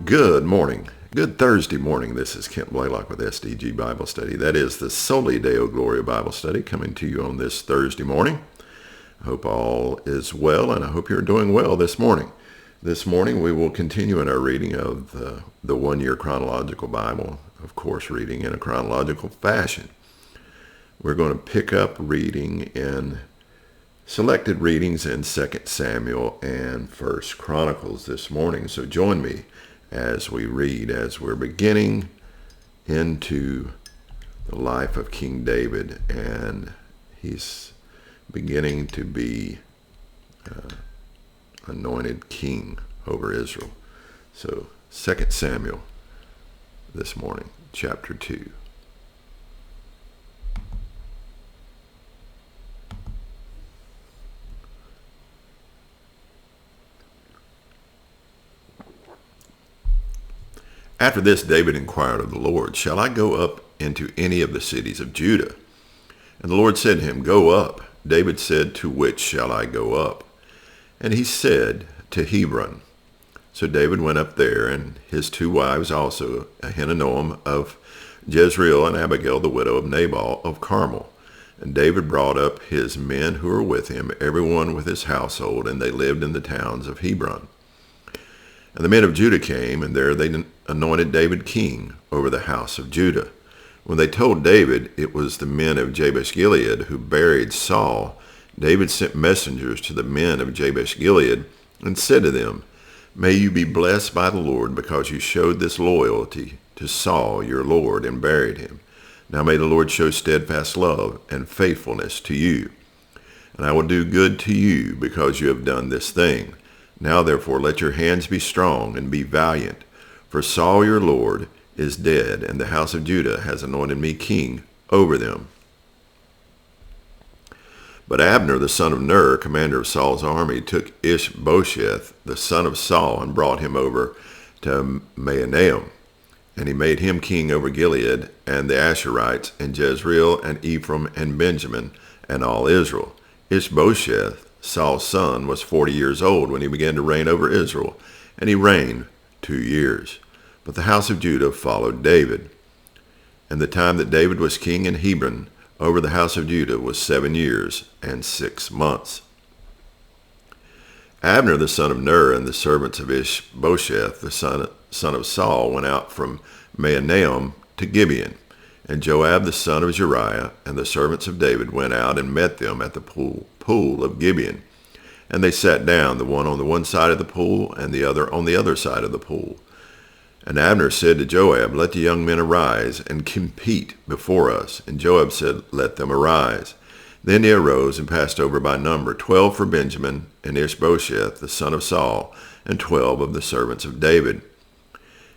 Good morning. Good Thursday morning. This is Kent Blaylock with SDG Bible Study. That is the Soli Deo Gloria Bible Study coming to you on this Thursday morning. I hope all is well, and I hope you're doing well this morning. This morning we will continue in our reading of the One Year Chronological Bible, of course reading in a chronological fashion. We're going to pick up reading in selected readings in 2 Samuel and 1 Chronicles this morning. So join me as we read, as we're beginning into the life of King David, and he's beginning to be anointed king over Israel. So 2 Samuel this morning, chapter 2. After this, David inquired of the Lord, "Shall I go up into any of the cities of Judah?" And the Lord said to him, "Go up." David said, "To which shall I go up?" And he said, "To Hebron." So David went up there, and his two wives also, Ahinoam of Jezreel and Abigail, the widow of Nabal of Carmel. And David brought up his men who were with him, every one with his household, and they lived in the towns of Hebron. And the men of Judah came, and there they anointed David king over the house of Judah. When they told David it was the men of Jabesh-Gilead who buried Saul, David sent messengers to the men of Jabesh-Gilead and said to them, "May you be blessed by the Lord, because you showed this loyalty to Saul your Lord and buried him. Now may the Lord show steadfast love and faithfulness to you. And I will do good to you because you have done this thing. Now therefore let your hands be strong and be valiant, for Saul your Lord is dead, and the house of Judah has anointed me king over them." But Abner the son of Ner, commander of Saul's army, took Ishbosheth the son of Saul and brought him over to Mahanaim. And he made him king over Gilead and the Asherites and Jezreel and Ephraim and Benjamin and all Israel. Ishbosheth, Saul's son, was 40 years old when he began to reign over Israel, and he reigned 2 years. But the house of Judah followed David. And the time that David was king in Hebron over the house of Judah was 7 years and 6 months. Abner the son of Ner and the servants of Ishbosheth the son of Saul went out from Mahanaim to Gibeon. And Joab the son of Zeruiah and the servants of David went out and met them at the pool of Gibeon. And they sat down, the one on the one side of the pool and the other on the other side of the pool. And Abner said to Joab, "Let the young men arise and compete before us." And Joab said, "Let them arise." Then he arose and passed over by number, 12 for Benjamin and Ishbosheth the son of Saul, and 12 of the servants of David.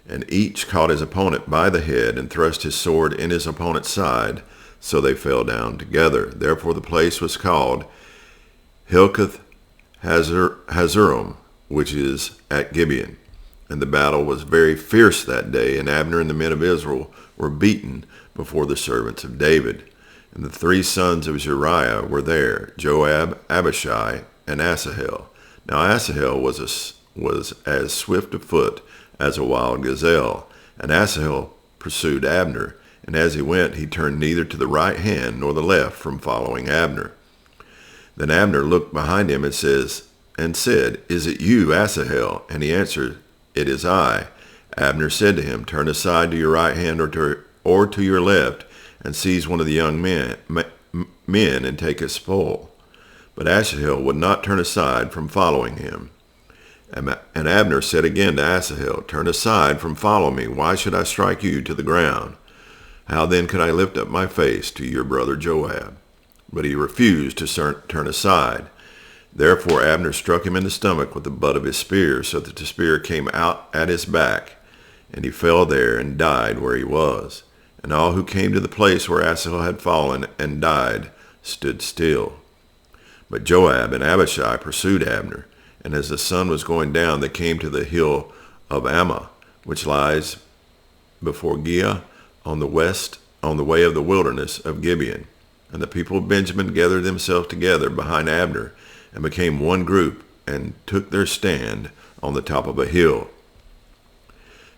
And each caught his opponent by the head and thrust his sword in his opponent's side, so they fell down together. Therefore the place was called Hilketh Hazurim, which is at Gibeon. And the battle was very fierce that day, and Abner and the men of Israel were beaten before the servants of David. And the 3 sons of Zeruiah were there, Joab, Abishai, and Asahel. Now Asahel was as swift of foot as a wild gazelle, and Asahel pursued Abner, and as he went he turned neither to the right hand nor the left from following Abner. Then Abner looked behind him and said, "Is it you, Asahel?" And he answered, "It is I." Abner said to him, "Turn aside to your right hand or to your left, and seize one of the young men and take his spoil." But Asahel would not turn aside from following him. And Abner said again to Asahel, "Turn aside from following me. Why should I strike you to the ground? How then could I lift up my face to your brother Joab?" But he refused to turn aside. Therefore Abner struck him in the stomach with the butt of his spear, so that the spear came out at his back, and he fell there and died where he was. And all who came to the place where Asahel had fallen and died stood still. But Joab and Abishai pursued Abner, and as the sun was going down, they came to the hill of Ammah, which lies before Giah on the way of the wilderness of Gibeon. And the people of Benjamin gathered themselves together behind Abner, and became one group, and took their stand on the top of a hill.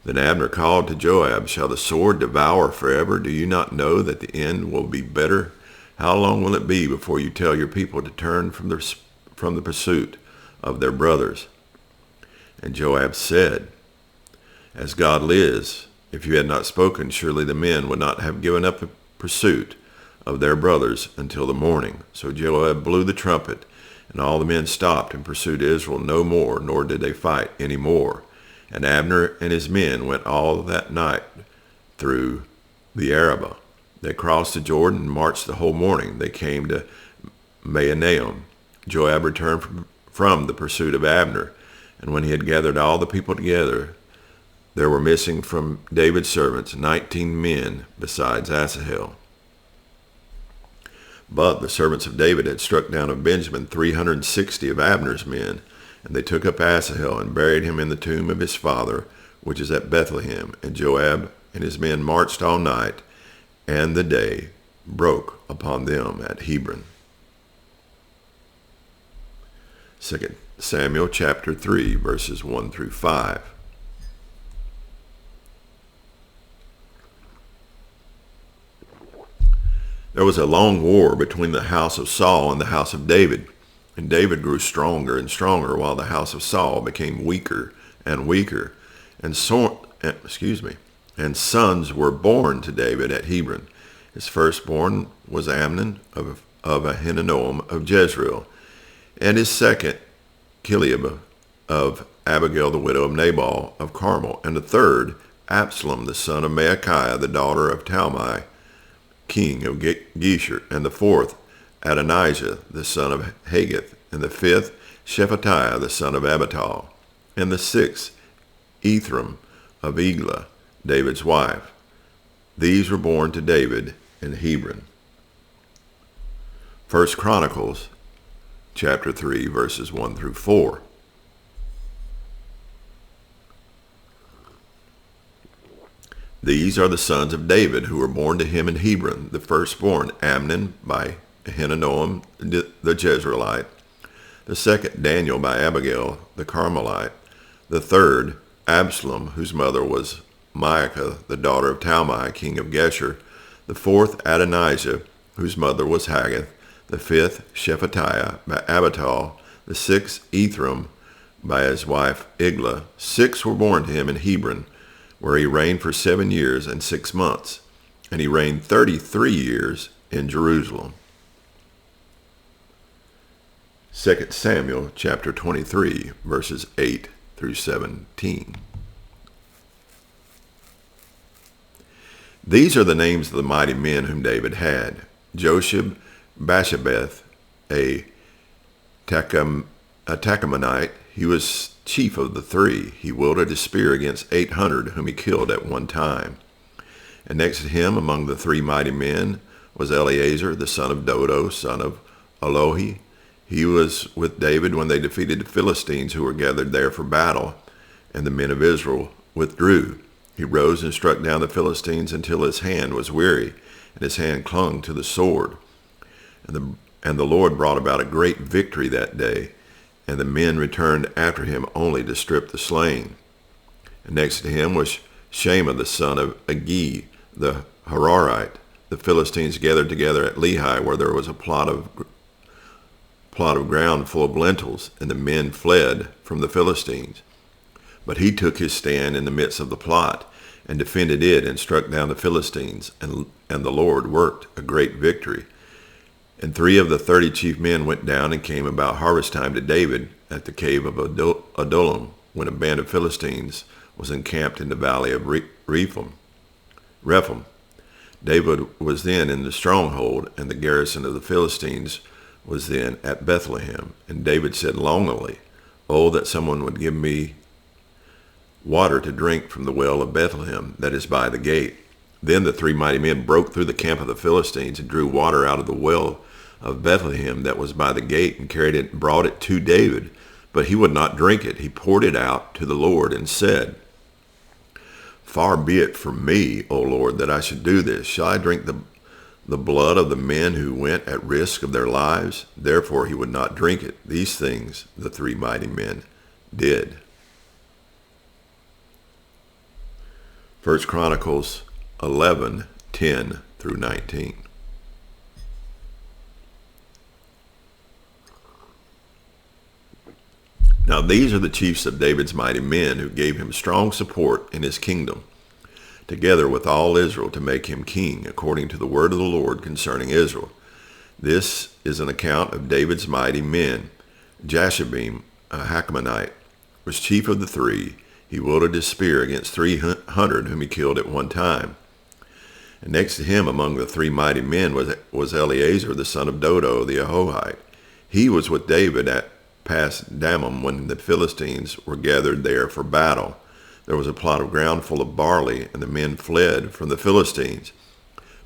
Then Abner called to Joab, "Shall the sword devour forever? Do you not know that the end will be bitter? How long will it be before you tell your people to turn from the pursuit of their brothers?" And Joab said, "As God lives, if you had not spoken, surely the men would not have given up the pursuit of their brothers until the morning." So Joab blew the trumpet, and all the men stopped and pursued Israel no more, nor did they fight any more. And Abner and his men went all that night through the Arabah. They crossed the Jordan and marched the whole morning. They came to Mahanaim. Joab returned from the pursuit of Abner, and when he had gathered all the people together, there were missing from David's servants 19 men besides Asahel. But the servants of David had struck down of Benjamin 360 of Abner's men, and they took up Asahel and buried him in the tomb of his father, which is at Bethlehem. And Joab and his men marched all night, and the day broke upon them at Hebron. 2 Samuel chapter 3, verses 1 through 5. There was a long war between the house of Saul and the house of David. And David grew stronger and stronger, while the house of Saul became weaker and weaker. And sons were born to David at Hebron. His firstborn was Amnon of Ahinoam of Jezreel, and his second, Chileab of Abigail the widow of Nabal of Carmel, and the third, Absalom the son of Maachah, the daughter of Talmai, king of Geshur, and the fourth, Adonijah the son of Haggith, and the fifth, Shephatiah the son of Abital, and the sixth, Ithram of Eglah, David's wife. These were born to David in Hebron. 1 Chronicles chapter 3, verses 1 through 4. These are the sons of David who were born to him in Hebron. The firstborn, Amnon by Ahinoam the Jezreelite. The second, Daniel by Abigail the Carmelite. The third, Absalom, whose mother was Maachah, the daughter of Talmai, king of Geshur. The fourth, Adonijah, whose mother was Haggith. The fifth, Shephatiah by Abital. The sixth, Ithram by his wife Eglah. 6 were born to him in Hebron, where he reigned for 7 years and 6 months. And he reigned 33 years in Jerusalem. 2 Samuel chapter 23, verses 8 through 17. These are the names of the mighty men whom David had: Josheb Basshebeth, a Tahkemonite. He was chief of the 3. He wielded his spear against 800, whom he killed at one time. And next to him among the 3 mighty men was Eleazar, the son of Dodo, son of Alohi. He was with David when they defeated the Philistines who were gathered there for battle, and the men of Israel withdrew. He rose and struck down the Philistines until his hand was weary, and his hand clung to the sword. And the Lord brought about a great victory that day, and the men returned after him only to strip the slain. And next to him was Shammah the son of Agee, the Hararite. The Philistines gathered together at Lehi, where there was a plot of ground full of lentils, and the men fled from the Philistines. But he took his stand in the midst of the plot, and defended it, and struck down the Philistines, and the Lord worked a great victory. And 3 of the 30 chief men went down and came about harvest time to David at the cave of Adullam, when a band of Philistines was encamped in the valley of Rephaim. David was then in the stronghold, and the garrison of the Philistines was then at Bethlehem. And David said longingly, "Oh, that someone would give me water to drink from the well of Bethlehem that is by the gate." Then the 3 mighty men broke through the camp of the Philistines and drew water out of the well of Bethlehem that was by the gate, and carried it and brought it to David. But he would not drink it. He poured it out to the Lord and said, "Far be it from me, O Lord, that I should do this. Shall I drink the blood of the men who went at risk of their lives?" Therefore he would not drink it. These things the 3 mighty men did. 1 Chronicles 11:10 through 19. Now these are the chiefs of David's mighty men who gave him strong support in his kingdom, together with all Israel, to make him king, according to the word of the Lord concerning Israel. This is an account of David's mighty men. Jashabim, a Hachmonite, was chief of the three. He wielded his spear against 300 whom he killed at one time. And next to him among the three mighty men was Eleazar, the son of Dodo, the Ahohite. He was with David at Pas Dammim when the Philistines were gathered there for battle. There was a plot of ground full of barley, and the men fled from the Philistines.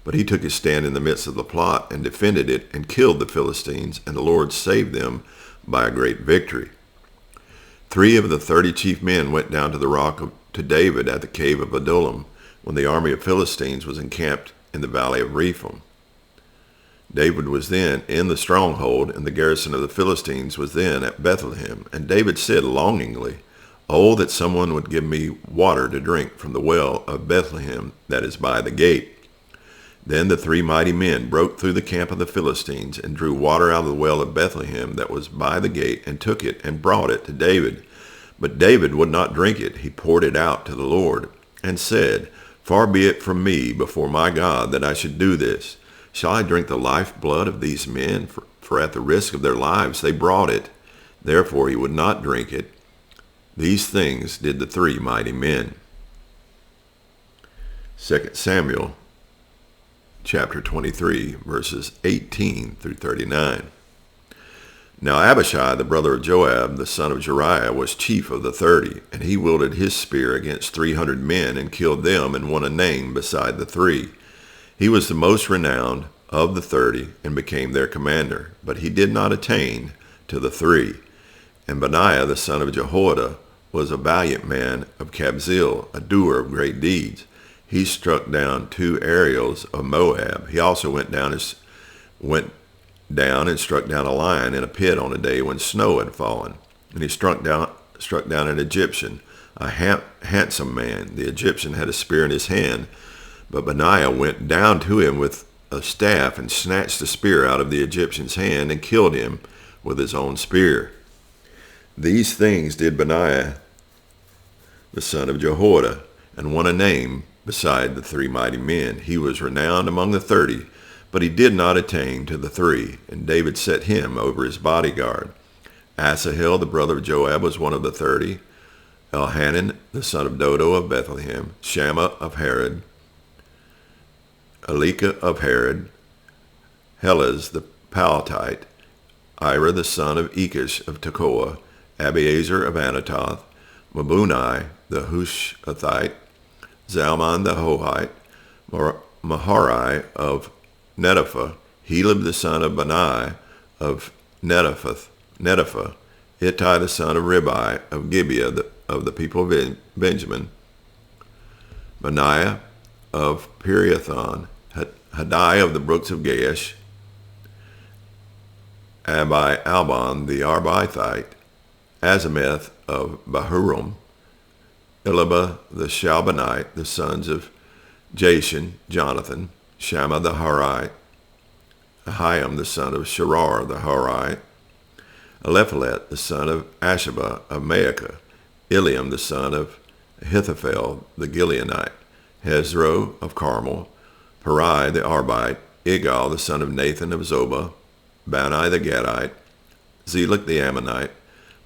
But he took his stand in the midst of the plot and defended it and killed the Philistines, and the Lord saved them by a great victory. 3 of the 30 chief men went down to the rock to David at the cave of Adullam when the army of Philistines was encamped in the valley of Rephaim. David was then in the stronghold, and the garrison of the Philistines was then at Bethlehem. And David said longingly, "Oh, that someone would give me water to drink from the well of Bethlehem that is by the gate." Then the 3 mighty men broke through the camp of the Philistines and drew water out of the well of Bethlehem that was by the gate, and took it and brought it to David. But David would not drink it. He poured it out to the Lord and said, "Far be it from me before my God that I should do this. Shall I drink the lifeblood of these men? For at the risk of their lives they brought it." Therefore he would not drink it. These things did the 3 mighty men. 2 Samuel chapter 23, verses 18 through 39. Now Abishai, the brother of Joab, the son of Zeruiah, was chief of the 30, and he wielded his spear against 300 men and killed them and won a name beside the 3. He was the most renowned of the 30 and became their commander, but he did not attain to the 3. And Benaiah, the son of Jehoiada, was a valiant man of Kabzeel, a doer of great deeds. He struck down 2 Ariels of Moab. He also went down and struck down a lion in a pit on a day when snow had fallen. And he struck down an Egyptian, a handsome man. The Egyptian had a spear in his hand, but Benaiah went down to him with a staff and snatched the spear out of the Egyptian's hand and killed him with his own spear. These things did Benaiah, the son of Jehoiada, and won a name beside the 3 mighty men. He was renowned among the 30, but he did not attain to the 3, and David set him over his bodyguard. Asahel, the brother of Joab, was one of the 30. Elhanan, the son of Dodo of Bethlehem. Shammah of Harod. Elika of Harod. Helez the Palatite. Ira, the son of Ikish of Tekoa. Abiezer of Anatoth. Mabunai, the Hushathite. Zalmon the Hohite. Maharai of Netopha. Helib the son of Benai of Netopha. Ittai the son of Ribai of Gibeah of the people of Benjamin. Benaiah of Pirathon. Hadai of the brooks of Gaash. Abi Albon the Arbaithite. Azameth of Bahurim. Eliba the Shalbanite, the sons of Jashan, Jonathan. Shammah the Harite. Ahiam the son of Sherar the Harite. Eliphalet the son of Ashaba of Maacah. Eliam the son of Ahithophel the Gileonite. Hezro of Carmel. Parai the Arbite. Igal the son of Nathan of Zobah. Bani the Gadite. Zelek the Ammonite.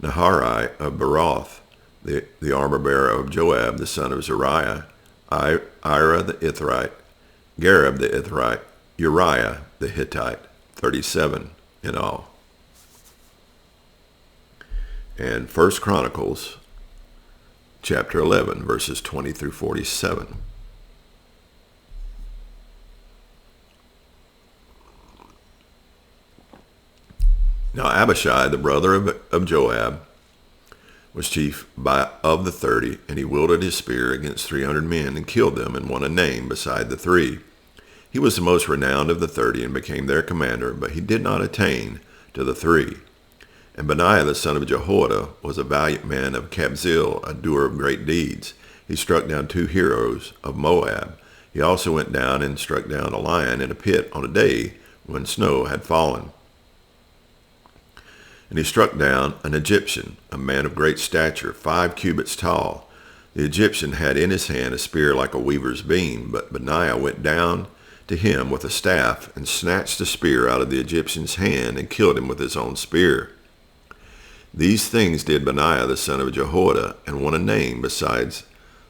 Naharai of Beroth, the armor-bearer of Joab the son of Zeruiah. Ira the Ithrite. Gareb the Ithrite. Uriah the Hittite. 37 in all. And 1 Chronicles chapter 11, verses 20 through 47. Now Abishai, the brother of Joab, was chief of the 30, and he wielded his spear against 300 men and killed them and won a name beside the 3. He was the most renowned of the 30 and became their commander, but he did not attain to the 3. And Benaiah the son of Jehoiada was a valiant man of Kabzeel, a doer of great deeds. He struck down 2 heroes of Moab. He also went down and struck down a lion in a pit on a day when snow had fallen. And he struck down an Egyptian, a man of great stature, 5 cubits tall. The Egyptian had in his hand a spear like a weaver's beam, but Benaiah went down to him with a staff and snatched the spear out of the Egyptian's hand and killed him with his own spear. These things did Benaiah the son of Jehoiada, and won a name besides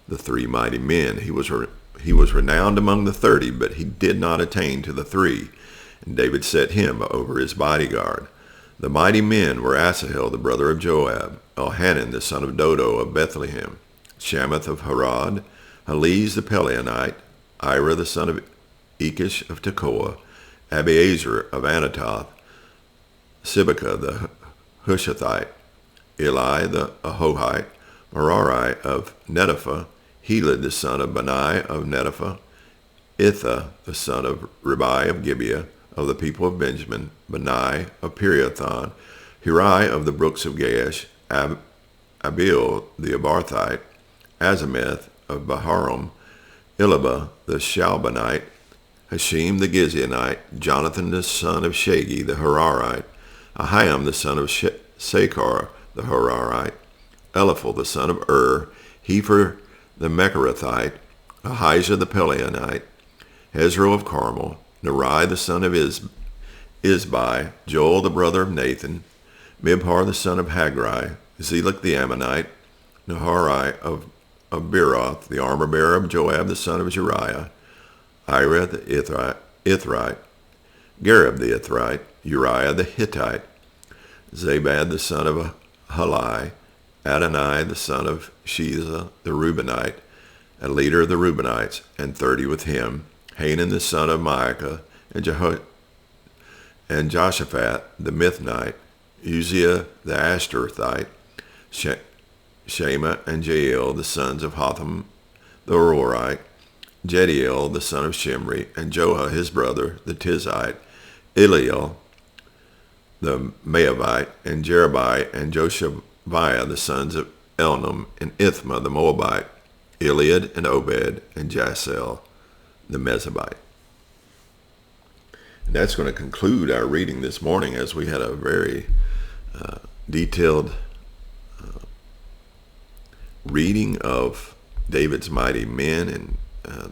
the 3 mighty men. He was renowned among the 30, but he did not attain to the 3. And David set him over his bodyguard. The mighty men were Asahel the brother of Joab, Elhanan the son of Dodo of Bethlehem, Shamath of Harod, Heliz the Pelionite, Ira the son of Ikish of Tekoa, Abiezer of Anatoth, Sibekah the Hushathite, Eli the Ahohite, Merari of Netopha, Helid the son of Bani of Netopha, Itha the son of Ribai of Gibeah, of the people of Benjamin, Bani of Pirathon, Hirai of the brooks of Gaash, Abiel the Abarthite, Azameth of Baharum, Eliba the Shalbanite, Hashim the Gizeonite, Jonathan the son of Shagi the Hararite, Ahiam the son of Sakar the Hararite, Eliphal the son of Hefer the Mecharathite, Ahijah the Pelionite, Hezro of Carmel, Nerai the son of Isbai, Joel the brother of Nathan, Mibhar the son of Hagri, Zelek the Ammonite, Naharai of Beeroth, the armor-bearer of Joab the son of Jeriah, Ira the Ithrite, Gareb the Ithrite, Uriah the Hittite, Zabad the son of Halai, Adonai the son of Shiza the Reubenite, a leader of the Reubenites, and 30 with him, Hanan the son of Maacah, and Joshaphat the Mithnite, Uzziah the Ashtorethite, Shema and Jael the sons of Hotham the Arorite, Jediel the son of Shimri, and Joah his brother the Tizite, Eliel the Maavite, and Jerubai and Joshabiah the sons of Elnam, and Ithma the Moabite, Eliad and Obed, and Jasel the Mezabite. And that's going to conclude our reading this morning, as we had a very detailed reading of David's mighty men and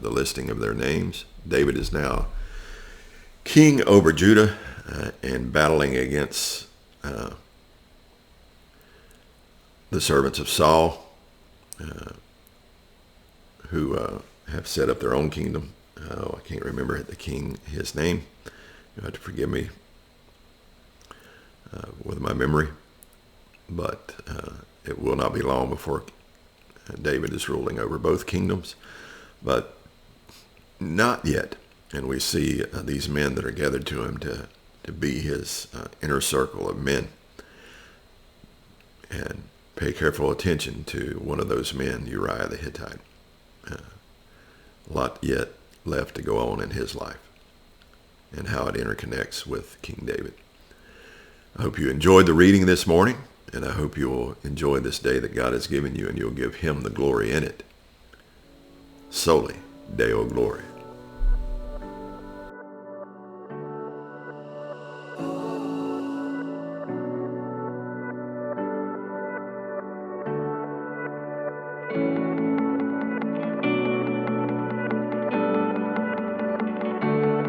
the listing of their names. David is now king over Judah and battling against the servants of Saul, who have set up their own kingdom. I can't remember the king, his name. You'll have to forgive me with my memory. But it will not be long before David is ruling over both kingdoms. But not yet. And we see these men that are gathered to him to be his inner circle of men. And pay careful attention to one of those men, Uriah the Hittite. A lot yet left to go on in his life and how it interconnects with King David. I hope you enjoyed the reading this morning, and I hope you will enjoy this day that God has given you, and you'll give him the glory in it. Soli Deo Gloria.